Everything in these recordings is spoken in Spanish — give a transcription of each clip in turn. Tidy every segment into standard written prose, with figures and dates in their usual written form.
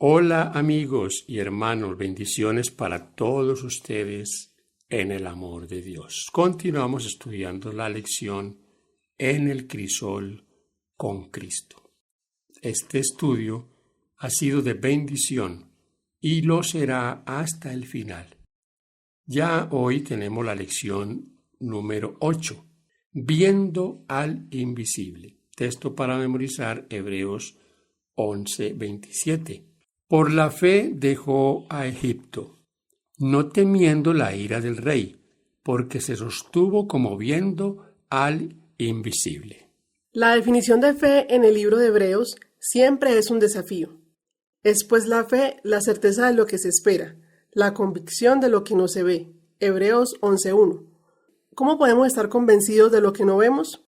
Hola amigos y hermanos, bendiciones para todos ustedes en el amor de Dios. Continuamos estudiando la lección en el crisol con Cristo. Este estudio ha sido de bendición y lo será hasta el final. Ya hoy tenemos la lección número 8, viendo al invisible. Texto para memorizar Hebreos 11:27. Por la fe dejó a Egipto, no temiendo la ira del rey, porque se sostuvo como viendo al invisible. La definición de fe en el libro de Hebreos siempre es un desafío. Es pues la fe la certeza de lo que se espera, la convicción de lo que no se ve. Hebreos 11:1. ¿Cómo podemos estar convencidos de lo que no vemos?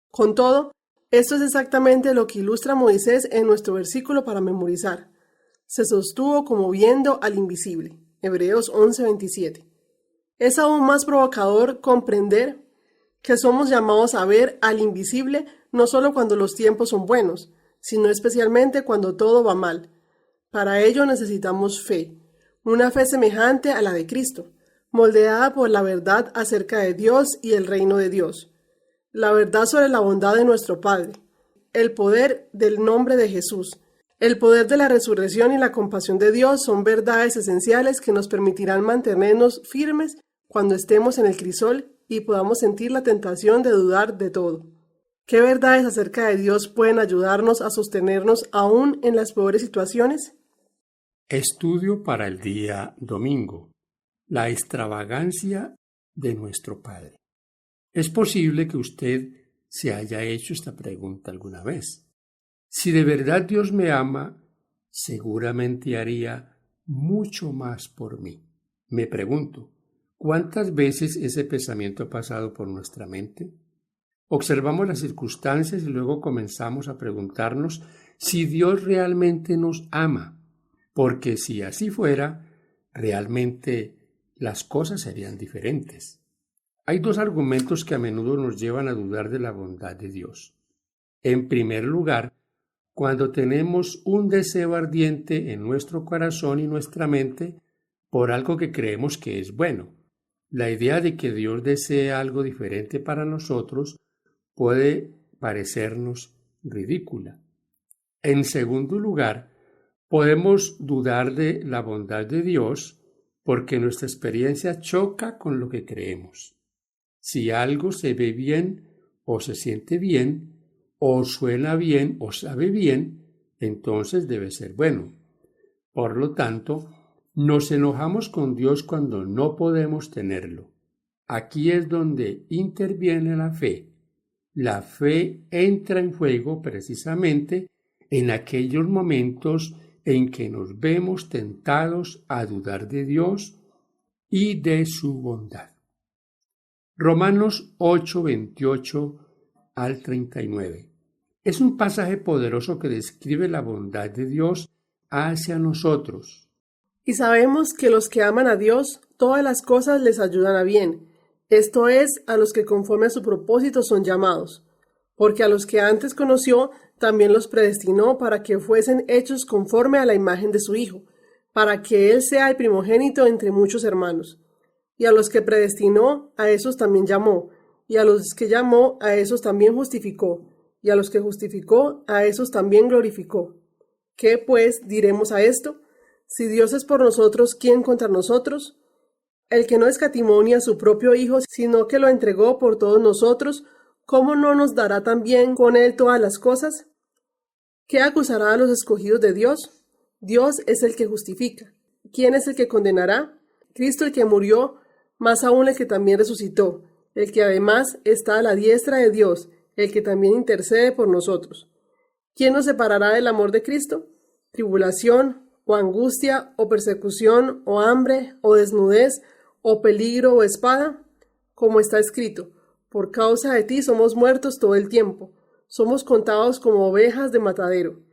Con todo, esto es exactamente lo que ilustra Moisés en nuestro versículo para memorizar. Se sostuvo como viendo al invisible. Hebreos 11:27. Es aún más provocador comprender que somos llamados a ver al invisible no solo cuando los tiempos son buenos, sino especialmente cuando todo va mal. Para ello necesitamos fe, una fe semejante a la de Cristo, moldeada por la verdad acerca de Dios y el reino de Dios, la verdad sobre la bondad de nuestro Padre, el poder del nombre de Jesús. El poder de la resurrección y la compasión de Dios son verdades esenciales que nos permitirán mantenernos firmes cuando estemos en el crisol y podamos sentir la tentación de dudar de todo. ¿Qué verdades acerca de Dios pueden ayudarnos a sostenernos aún en las peores situaciones? Estudio para el día domingo. La extravagancia de nuestro Padre. Es posible que usted se haya hecho esta pregunta alguna vez. Si de verdad Dios me ama, seguramente haría mucho más por mí. Me pregunto, ¿cuántas veces ese pensamiento ha pasado por nuestra mente? Observamos las circunstancias y luego comenzamos a preguntarnos si Dios realmente nos ama, porque si así fuera, realmente las cosas serían diferentes. Hay dos argumentos que a menudo nos llevan a dudar de la bondad de Dios. En primer lugar, cuando tenemos un deseo ardiente en nuestro corazón y nuestra mente por algo que creemos que es bueno. La idea de que Dios desea algo diferente para nosotros puede parecernos ridícula. En segundo lugar, podemos dudar de la bondad de Dios porque nuestra experiencia choca con lo que creemos. Si algo se ve bien o se siente bien, o suena bien o sabe bien, entonces debe ser bueno. Por lo tanto, nos enojamos con Dios cuando no podemos tenerlo. Aquí es donde interviene la fe. La fe entra en juego precisamente en aquellos momentos en que nos vemos tentados a dudar de Dios y de su bondad. Romanos 8:28 al 39. Es un pasaje poderoso que describe la bondad de Dios hacia nosotros. Y sabemos que los que aman a Dios, todas las cosas les ayudan a bien. Esto es, a los que conforme a su propósito son llamados. Porque a los que antes conoció, también los predestinó para que fuesen hechos conforme a la imagen de su Hijo, para que Él sea el primogénito entre muchos hermanos. Y a los que predestinó, a esos también llamó. Y a los que llamó, a esos también justificó. Y a los que justificó, a esos también glorificó. ¿Qué, pues, diremos a esto? Si Dios es por nosotros, ¿quién contra nosotros? El que no escatimó ni a su propio Hijo, sino que lo entregó por todos nosotros, ¿cómo no nos dará también con Él todas las cosas? ¿Qué acusará a los escogidos de Dios? Dios es el que justifica. ¿Quién es el que condenará? Cristo el que murió, más aún el que también resucitó, el que además está a la diestra de Dios, el que también intercede por nosotros. ¿Quién nos separará del amor de Cristo? ¿Tribulación, o angustia, o persecución, o hambre, o desnudez, o peligro, o espada? Como está escrito, por causa de ti somos muertos todo el tiempo, somos contados como ovejas de matadero.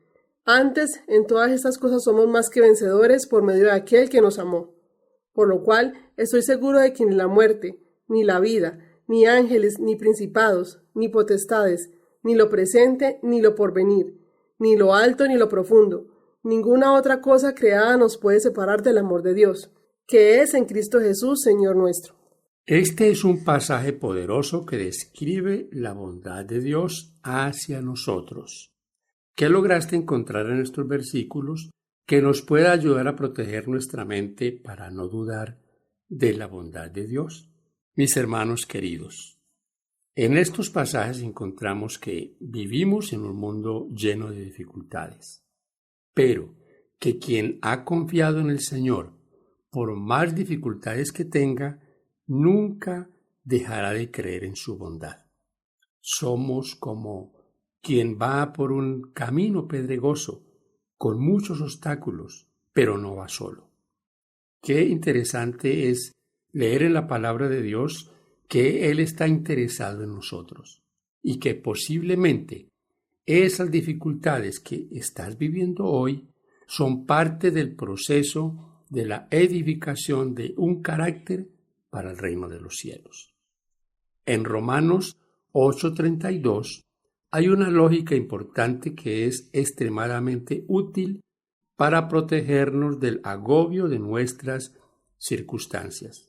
Antes, en todas estas cosas somos más que vencedores por medio de aquel que nos amó. Por lo cual, estoy seguro de que ni la muerte, ni la vida, ni ángeles, ni principados, ni potestades, ni lo presente, ni lo porvenir, ni lo alto, ni lo profundo, Ninguna otra cosa creada nos puede separar del amor de Dios, que es en Cristo Jesús, Señor nuestro. Este es un pasaje poderoso que describe la bondad de Dios hacia nosotros. ¿Qué lograste encontrar en estos versículos que nos pueda ayudar a proteger nuestra mente para no dudar de la bondad de Dios? Mis hermanos queridos, en estos pasajes encontramos que vivimos en un mundo lleno de dificultades, pero que quien ha confiado en el Señor, por más dificultades que tenga, nunca dejará de creer en su bondad. Somos como quien va por un camino pedregoso, con muchos obstáculos, pero no va solo. Qué interesante es leer en la palabra de Dios que Él está interesado en nosotros y que posiblemente esas dificultades que estás viviendo hoy son parte del proceso de la edificación de un carácter para el reino de los cielos. En Romanos 8:32 hay una lógica importante que es extremadamente útil para protegernos del agobio de nuestras circunstancias.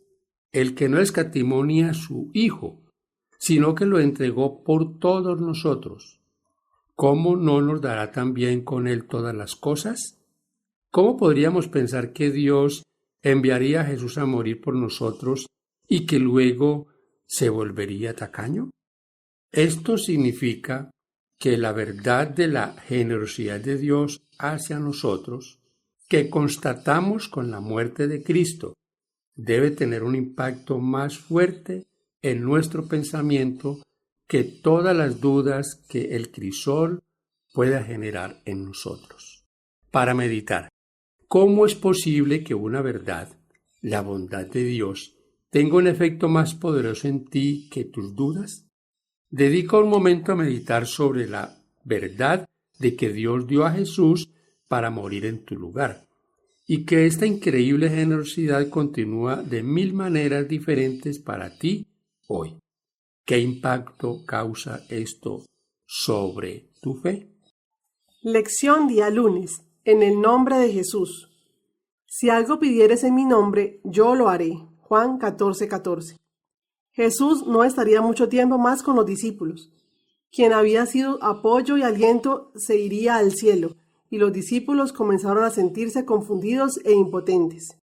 El que no escatimó ni a su Hijo, sino que lo entregó por todos nosotros, ¿cómo no nos dará también con Él todas las cosas? ¿Cómo podríamos pensar que Dios enviaría a Jesús a morir por nosotros y que luego se volvería tacaño? Esto significa que la verdad de la generosidad de Dios hacia nosotros, que constatamos con la muerte de Cristo, debe tener un impacto más fuerte en nuestro pensamiento que todas las dudas que el crisol pueda generar en nosotros. Para meditar, ¿cómo es posible que una verdad, la bondad de Dios, tenga un efecto más poderoso en ti que tus dudas? Dedica un momento a meditar sobre la verdad de que Dios dio a Jesús para morir en tu lugar y que esta increíble generosidad continúa de 1000 maneras diferentes para ti hoy. ¿Qué impacto causa esto sobre tu fe? Lección día lunes. En el nombre de Jesús. Si algo pidieres en mi nombre, yo lo haré. Juan 14:14. Jesús no estaría mucho tiempo más con los discípulos. Quien había sido apoyo y aliento se iría al cielo, y los discípulos comenzaron a sentirse confundidos e impotentes.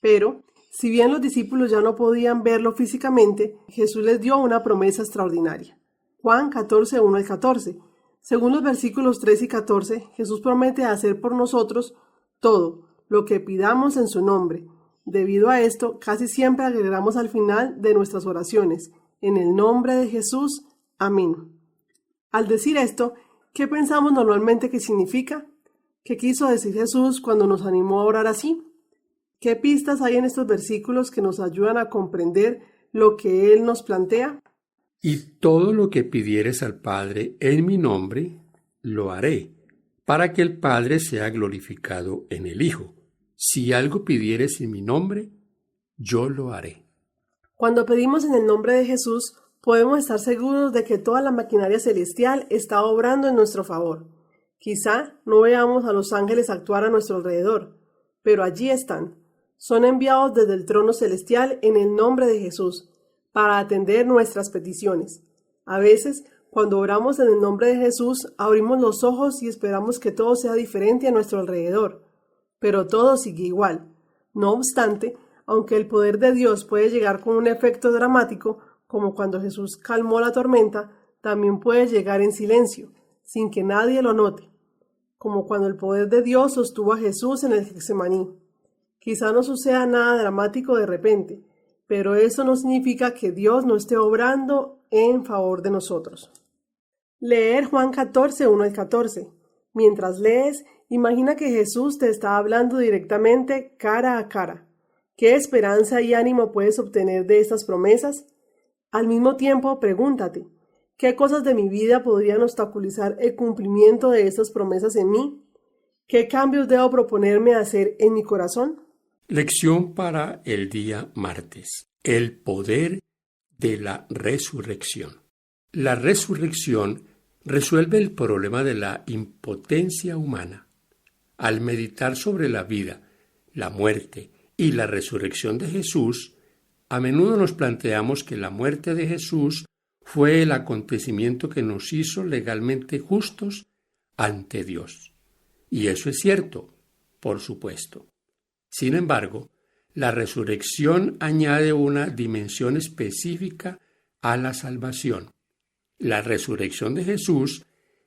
Pero, si bien los discípulos ya no podían verlo físicamente, Jesús les dio una promesa extraordinaria. Juan 14:1-14. Según los versículos 3 y 14, Jesús promete hacer por nosotros todo lo que pidamos en su nombre. Debido a esto, casi siempre agregamos al final de nuestras oraciones, en el nombre de Jesús, amén. Al decir esto, ¿qué pensamos normalmente que significa? ¿Qué quiso decir Jesús cuando nos animó a orar así? ¿Qué pistas hay en estos versículos que nos ayudan a comprender lo que Él nos plantea? Y todo lo que pidieres al Padre en mi nombre, lo haré, para que el Padre sea glorificado en el Hijo. Si algo pidieres en mi nombre, yo lo haré. Cuando pedimos en el nombre de Jesús, podemos estar seguros de que toda la maquinaria celestial está obrando en nuestro favor. Quizá no veamos a los ángeles actuar a nuestro alrededor, pero allí están. Son enviados desde el trono celestial en el nombre de Jesús, para atender nuestras peticiones. A veces, cuando oramos en el nombre de Jesús, abrimos los ojos y esperamos que todo sea diferente a nuestro alrededor. Pero todo sigue igual. No obstante, aunque el poder de Dios puede llegar con un efecto dramático, como cuando Jesús calmó la tormenta, también puede llegar en silencio, sin que nadie lo note, como cuando el poder de Dios sostuvo a Jesús en el Getsemaní. Quizá no suceda nada dramático de repente, pero eso no significa que Dios no esté obrando en favor de nosotros. Leer Juan 14:1-14. Mientras lees, imagina que Jesús te está hablando directamente cara a cara. ¿Qué esperanza y ánimo puedes obtener de estas promesas? Al mismo tiempo, pregúntate, ¿qué cosas de mi vida podrían obstaculizar el cumplimiento de estas promesas en mí? ¿Qué cambios debo proponerme hacer en mi corazón? Lección para el día martes. El poder de la resurrección. La resurrección resuelve el problema de la impotencia humana. Al meditar sobre la vida, la muerte y la resurrección de Jesús, a menudo nos planteamos que la muerte de Jesús fue el acontecimiento que nos hizo legalmente justos ante Dios. Y eso es cierto, por supuesto. Sin embargo, la resurrección añade una dimensión específica a la salvación. La resurrección de Jesús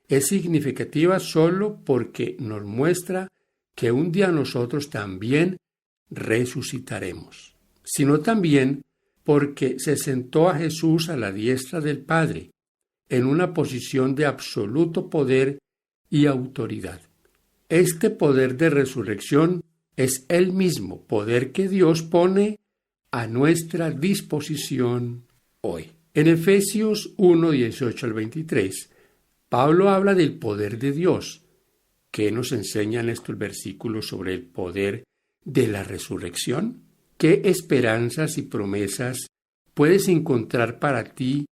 es significativa solo porque nos muestra que un día nosotros también resucitaremos, sino también porque se sentó a Jesús a la diestra del Padre, en una posición de absoluto poder y autoridad. Este poder de resurrección es el mismo poder que Dios pone a nuestra disposición hoy. En Efesios 1, 18 al 23, Pablo habla del poder de Dios. ¿Qué nos enseñan estos versículos sobre el poder de la resurrección? ¿Qué esperanzas y promesas puedes encontrar para ti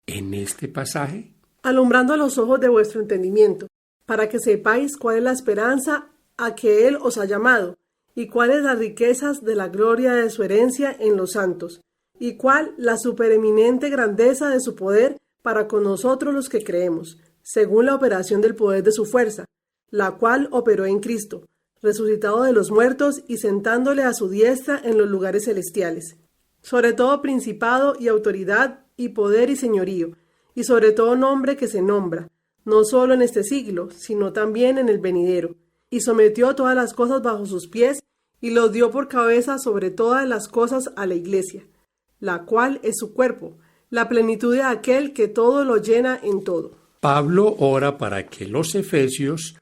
en este pasaje? Alumbrando los ojos de vuestro entendimiento, para que sepáis cuál es la esperanza a que Él os ha llamado, y cuáles las riquezas de la gloria de su herencia en los santos, y cuál la supereminente grandeza de su poder para con nosotros los que creemos, según la operación del poder de su fuerza, la cual operó en Cristo, resucitado de los muertos y sentándole a su diestra en los lugares celestiales, sobre todo principado y autoridad y poder y señorío, y sobre todo nombre que se nombra, no solo en este siglo, sino también en el venidero, y sometió todas las cosas bajo sus pies, y lo dio por cabeza sobre todas las cosas a la Iglesia, la cual es su cuerpo, la plenitud de aquel que todo lo llena en todo. Pablo ora para que los efesios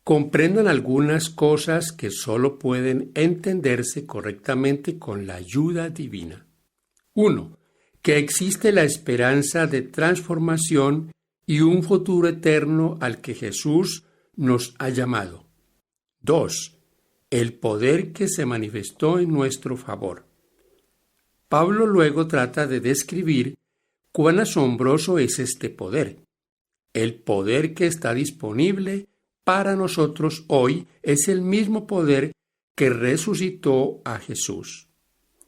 comprendan algunas cosas que solo pueden entenderse correctamente con la ayuda divina. 1. Que existe la esperanza de transformación y un futuro eterno al que Jesús nos ha llamado. 2. El poder que se manifestó en nuestro favor. Pablo luego trata de describir cuán asombroso es este poder. El poder que está disponible para nosotros hoy es el mismo poder que resucitó a Jesús.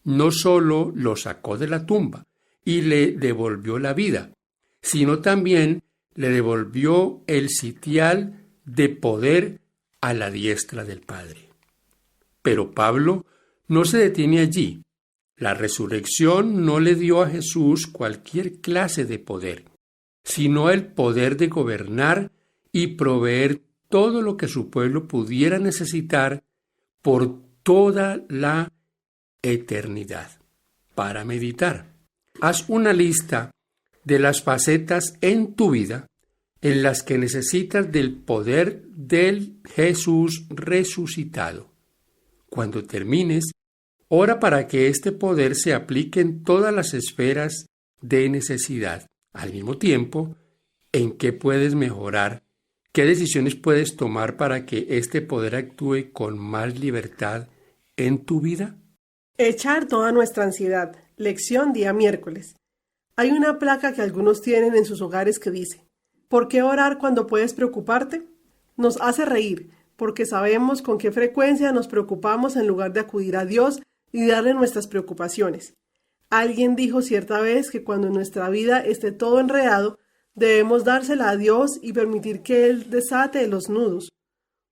No solo lo sacó de la tumba y le devolvió la vida, sino también le devolvió el sitial de poder a la diestra del Padre. Pero Pablo no se detiene allí. La resurrección no le dio a Jesús cualquier clase de poder, sino el poder de gobernar y proveer todo lo que su pueblo pudiera necesitar por toda la eternidad. Para meditar, haz una lista de las facetas en tu vida en las que necesitas del poder del Jesús resucitado. Cuando termines, ora para que este poder se aplique en todas las esferas de necesidad. Al mismo tiempo, ¿en qué puedes mejorar? ¿Qué decisiones puedes tomar para que este poder actúe con más libertad en tu vida? Echar toda nuestra ansiedad. Lección día miércoles. Hay una placa que algunos tienen en sus hogares que dice: ¿por qué orar cuando puedes preocuparte? Nos hace reír, porque sabemos con qué frecuencia nos preocupamos en lugar de acudir a Dios y darle nuestras preocupaciones. Alguien dijo cierta vez que cuando en nuestra vida esté todo enredado, debemos dársela a Dios y permitir que Él desate los nudos.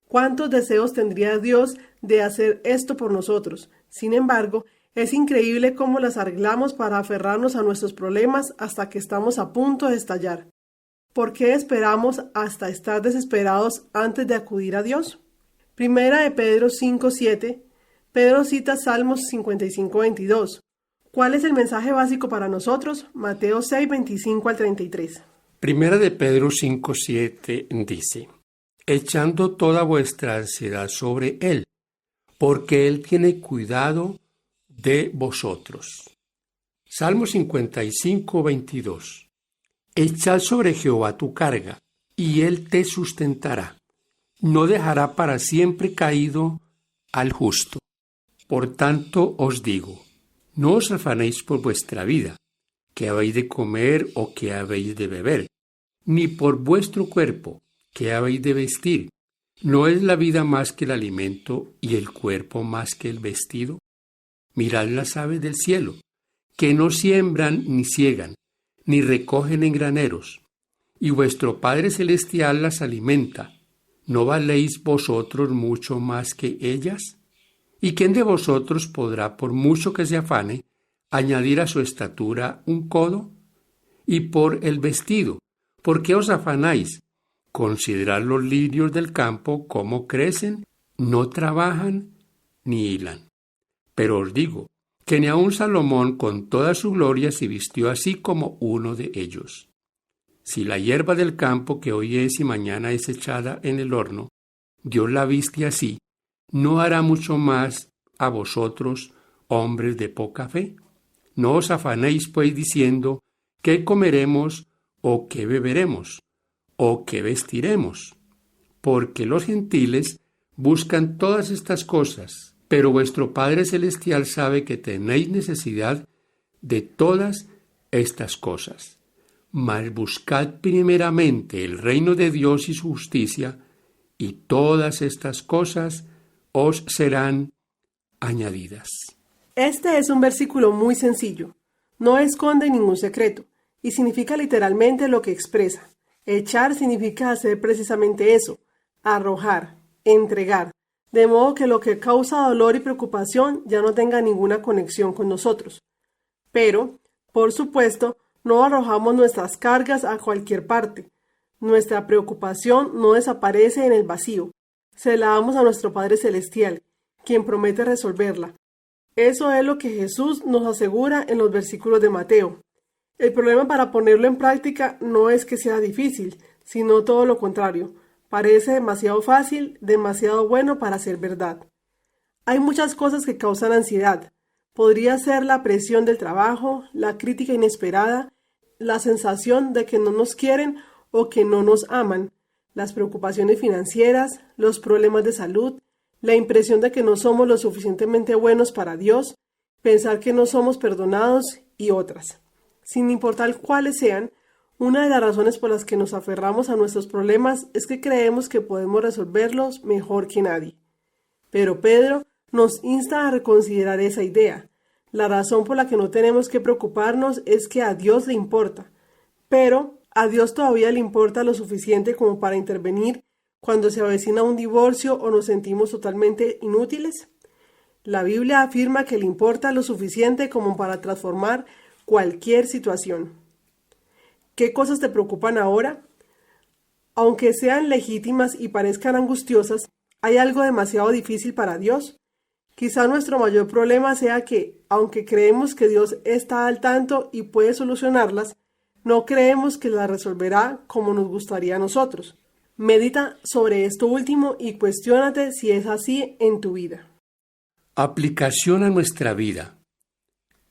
¿Cuántos deseos tendría Dios de hacer esto por nosotros? Sin embargo, es increíble cómo las arreglamos para aferrarnos a nuestros problemas hasta que estamos a punto de estallar. ¿Por qué esperamos hasta estar desesperados antes de acudir a Dios? Primera de Pedro 5:7. Pedro cita Salmos 55:22. ¿Cuál es el mensaje básico para nosotros? Mateo 6:25 al 33. Primera de Pedro 5:7 dice: echando toda vuestra ansiedad sobre Él, porque Él tiene cuidado de vosotros. Salmo 55:22. Echad sobre Jehová tu carga, y Él te sustentará. No dejará para siempre caído al justo. Por tanto os digo, no os afanéis por vuestra vida, que habéis de comer o que habéis de beber, ni por vuestro cuerpo, que habéis de vestir. ¿No es la vida más que el alimento y el cuerpo más que el vestido? Mirad las aves del cielo, que no siembran ni siegan, ni recogen en graneros, y vuestro Padre Celestial las alimenta. ¿No valéis vosotros mucho más que ellas? ¿Y quién de vosotros podrá, por mucho que se afane, añadir a su estatura un codo? Y por el vestido, ¿por qué os afanáis? Considerad los lirios del campo, cómo crecen, no trabajan ni hilan. Pero os digo que ni aun Salomón con toda su gloria se vistió así como uno de ellos. Si la hierba del campo que hoy es y mañana es echada en el horno, Dios la viste así, ¿no hará mucho más a vosotros, hombres de poca fe? No os afanéis pues diciendo, ¿qué comeremos o qué beberemos o qué vestiremos? Porque los gentiles buscan todas estas cosas, pero vuestro Padre Celestial sabe que tenéis necesidad de todas estas cosas. Mas buscad primeramente el reino de Dios y su justicia, y todas estas cosas os serán añadidas. Este es un versículo muy sencillo. No esconde ningún secreto y significa literalmente lo que expresa. Echar significa hacer precisamente eso, arrojar, entregar, de modo que lo que causa dolor y preocupación ya no tenga ninguna conexión con nosotros. Pero, por supuesto, no arrojamos nuestras cargas a cualquier parte. Nuestra preocupación no desaparece en el vacío. Se la damos a nuestro Padre Celestial, quien promete resolverla. Eso es lo que Jesús nos asegura en los versículos de Mateo. El problema para ponerlo en práctica no es que sea difícil, sino todo lo contrario. Parece demasiado fácil, demasiado bueno para ser verdad. Hay muchas cosas que causan ansiedad. Podría ser la presión del trabajo, la crítica inesperada, la sensación de que no nos quieren o que no nos aman, las preocupaciones financieras, los problemas de salud, la impresión de que no somos lo suficientemente buenos para Dios, pensar que no somos perdonados y otras. Sin importar cuáles sean, una de las razones por las que nos aferramos a nuestros problemas es que creemos que podemos resolverlos mejor que nadie. Pero Pedro nos insta a reconsiderar esa idea. La razón por la que no tenemos que preocuparnos es que a Dios le importa. Pero a Dios todavía le importa lo suficiente como para intervenir cuando se avecina un divorcio o nos sentimos totalmente inútiles. La Biblia afirma que le importa lo suficiente como para transformar cualquier situación. ¿Qué cosas te preocupan ahora? Aunque sean legítimas y parezcan angustiosas, ¿hay algo demasiado difícil para Dios? Quizá nuestro mayor problema sea que, aunque creemos que Dios está al tanto y puede solucionarlas, no creemos que las resolverá como nos gustaría a nosotros. Medita sobre esto último y cuestiónate si es así en tu vida. Aplicación a nuestra vida.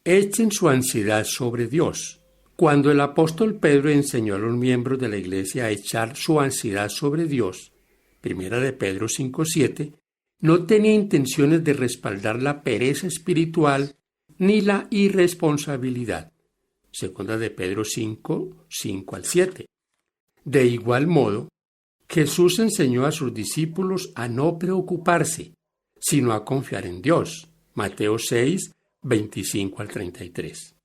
Echen su ansiedad sobre Dios. Cuando el apóstol Pedro enseñó a los miembros de la iglesia a echar su ansiedad sobre Dios, 1 de Pedro 5:7, no tenía intenciones de respaldar la pereza espiritual ni la irresponsabilidad. 2 de Pedro 5:5-7. De igual modo, Jesús enseñó a sus discípulos a no preocuparse, sino a confiar en Dios. Mateo 6:25-33.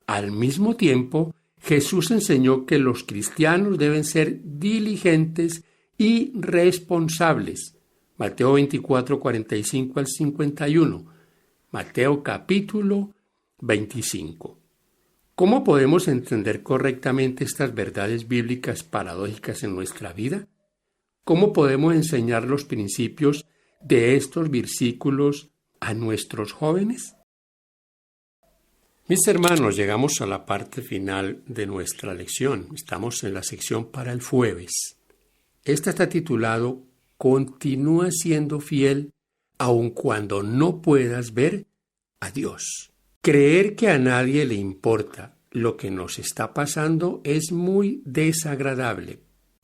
Al mismo tiempo, Jesús enseñó que los cristianos deben ser diligentes y responsables. Mateo 24:45-51. Mateo capítulo 25. ¿Cómo podemos entender correctamente estas verdades bíblicas paradójicas en nuestra vida? ¿Cómo podemos enseñar los principios de estos versículos a nuestros jóvenes? Mis hermanos, llegamos a la parte final de nuestra lección. Estamos en la sección para el jueves. Esta está titulado Continúa siendo fiel aun cuando no puedas ver a Dios. Creer que a nadie le importa lo que nos está pasando es muy desagradable,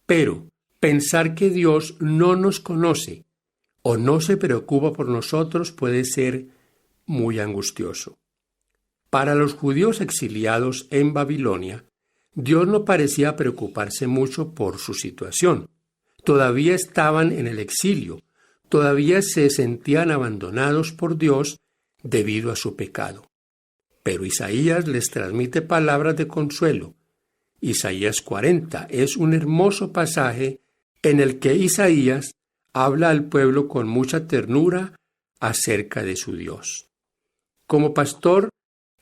pero pensar que Dios no nos conoce o no se preocupa por nosotros puede ser muy angustioso. Para los judíos exiliados en Babilonia, Dios no parecía preocuparse mucho por su situación. todavía estaban en el exilio, todavía se sentían abandonados por Dios debido a su pecado. Pero Isaías les transmite palabras de consuelo. Isaías 40 es un hermoso pasaje en el que Isaías habla al pueblo con mucha ternura acerca de su Dios. Como pastor,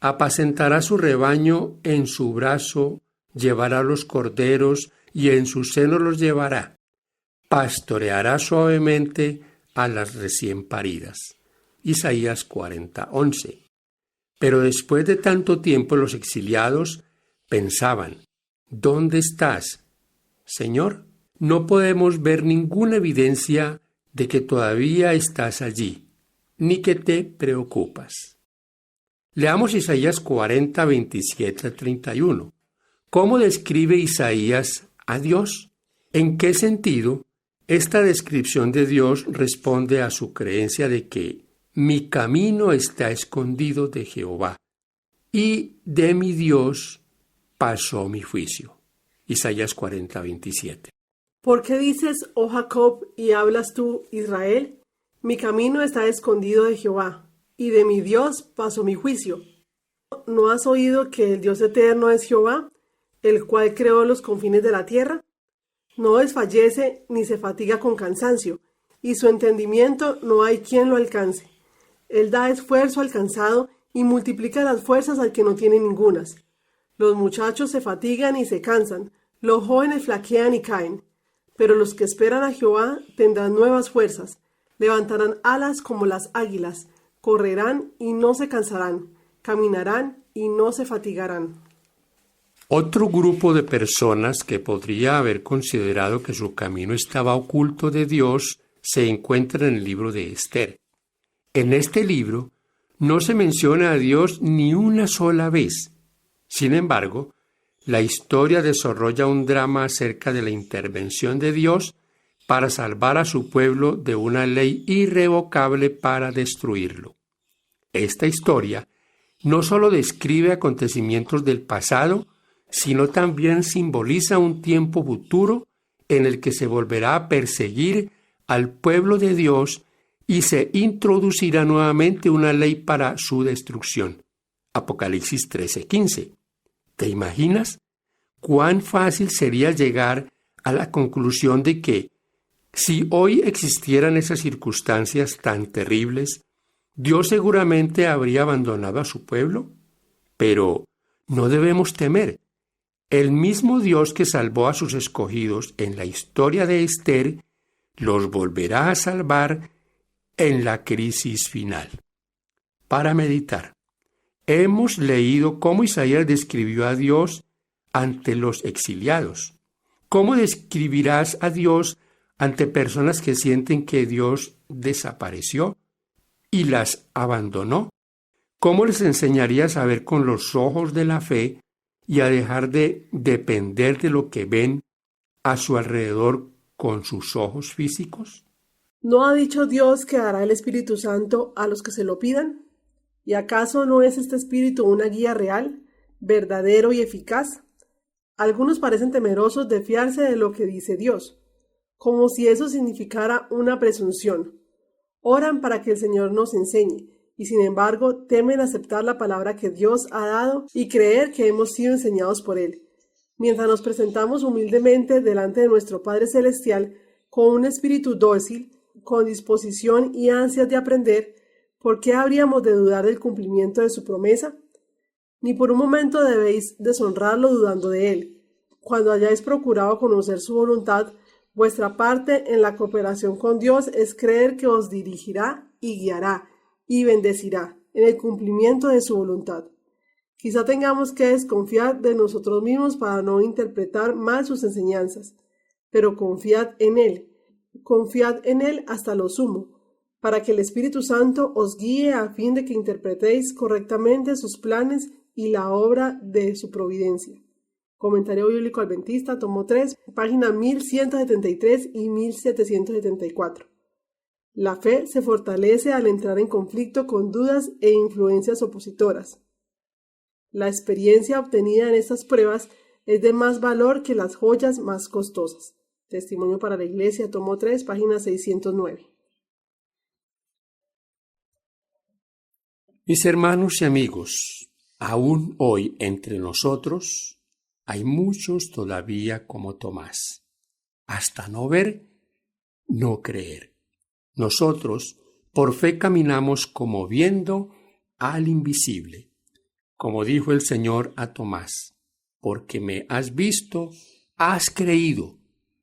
apacentará su rebaño, en su brazo llevará los corderos y en su seno los llevará. Pastoreará suavemente a las recién paridas. Isaías 40:11. Pero después de tanto tiempo los exiliados pensaban: ¿dónde estás, Señor? No podemos ver ninguna evidencia de que todavía estás allí, ni que te preocupas. Leamos Isaías 40, 27 al 31. ¿Cómo describe Isaías a Dios? ¿En qué sentido esta descripción de Dios responde a su creencia de que mi camino está escondido de Jehová y de mi Dios pasó mi juicio? Isaías 40, 27. ¿Por qué dices, oh Jacob, y hablas tú, Israel? Mi camino está escondido de Jehová, y de mi Dios pasó mi juicio. ¿No has oído que el Dios eterno es Jehová, el cual creó los confines de la tierra? No desfallece ni se fatiga con cansancio, y su entendimiento no hay quien lo alcance. Él da esfuerzo al cansado y multiplica las fuerzas al que no tiene ningunas. Los muchachos se fatigan y se cansan, los jóvenes flaquean y caen. Pero los que esperan a Jehová tendrán nuevas fuerzas, levantarán alas como las águilas, correrán y no se cansarán, caminarán y no se fatigarán. Otro grupo de personas que podría haber considerado que su camino estaba oculto de Dios se encuentra en el libro de Esther. En este libro no se menciona a Dios ni una sola vez. Sin embargo, la historia desarrolla un drama acerca de la intervención de Dios para salvar a su pueblo de una ley irrevocable para destruirlo. Esta historia no solo describe acontecimientos del pasado, sino también simboliza un tiempo futuro en el que se volverá a perseguir al pueblo de Dios y se introducirá nuevamente una ley para su destrucción. Apocalipsis 13:15. ¿Te imaginas cuán fácil sería llegar a la conclusión de que, si hoy existieran esas circunstancias tan terribles, Dios seguramente habría abandonado a su pueblo? Pero no debemos temer. El mismo Dios que salvó a sus escogidos en la historia de Esther, los volverá a salvar en la crisis final. Para meditar, hemos leído cómo Isaías describió a Dios ante los exiliados. ¿Cómo describirás a Dios ante personas que sienten que Dios desapareció y las abandonó? ¿Cómo les enseñarías a ver con los ojos de la fe y a dejar de depender de lo que ven a su alrededor con sus ojos físicos? ¿No ha dicho Dios que dará el Espíritu Santo a los que se lo pidan? ¿Y acaso no es este Espíritu una guía real, verdadero y eficaz? Algunos parecen temerosos de fiarse de lo que dice Dios, como si eso significara una presunción. Oran para que el Señor nos enseñe, y sin embargo temen aceptar la palabra que Dios ha dado y creer que hemos sido enseñados por Él. Mientras nos presentamos humildemente delante de nuestro Padre Celestial con un espíritu dócil, con disposición y ansias de aprender, ¿por qué habríamos de dudar del cumplimiento de su promesa? Ni por un momento debéis deshonrarlo dudando de él. Cuando hayáis procurado conocer su voluntad, vuestra parte en la cooperación con Dios es creer que os dirigirá y guiará y bendecirá en el cumplimiento de su voluntad. Quizá tengamos que desconfiar de nosotros mismos para no interpretar mal sus enseñanzas, pero confiad en Él hasta lo sumo, para que el Espíritu Santo os guíe a fin de que interpretéis correctamente sus planes y la obra de su providencia. Comentario Bíblico Adventista, tomo 3, páginas 1173 y 1774. La fe se fortalece al entrar en conflicto con dudas e influencias opositoras. La experiencia obtenida en estas pruebas es de más valor que las joyas más costosas. Testimonio para la Iglesia, tomo 3, página 609. Mis hermanos y amigos, aún hoy entre nosotros hay muchos todavía como Tomás. Hasta no ver, no creer. Nosotros, por fe, caminamos como viendo al invisible. Como dijo el Señor a Tomás, porque me has visto, has creído.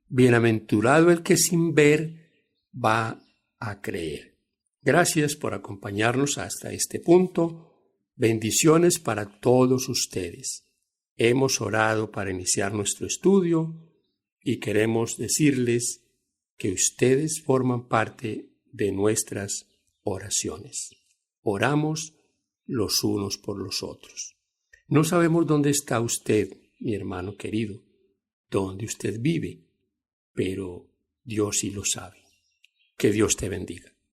Bienaventurado el que sin ver va a creer. Gracias por acompañarnos hasta este punto. Bendiciones para todos ustedes. Hemos orado para iniciar nuestro estudio y queremos decirles que ustedes forman parte de nuestras oraciones. Oramos los unos por los otros. No sabemos dónde está usted, mi hermano querido, dónde usted vive, pero Dios sí lo sabe. Que Dios te bendiga.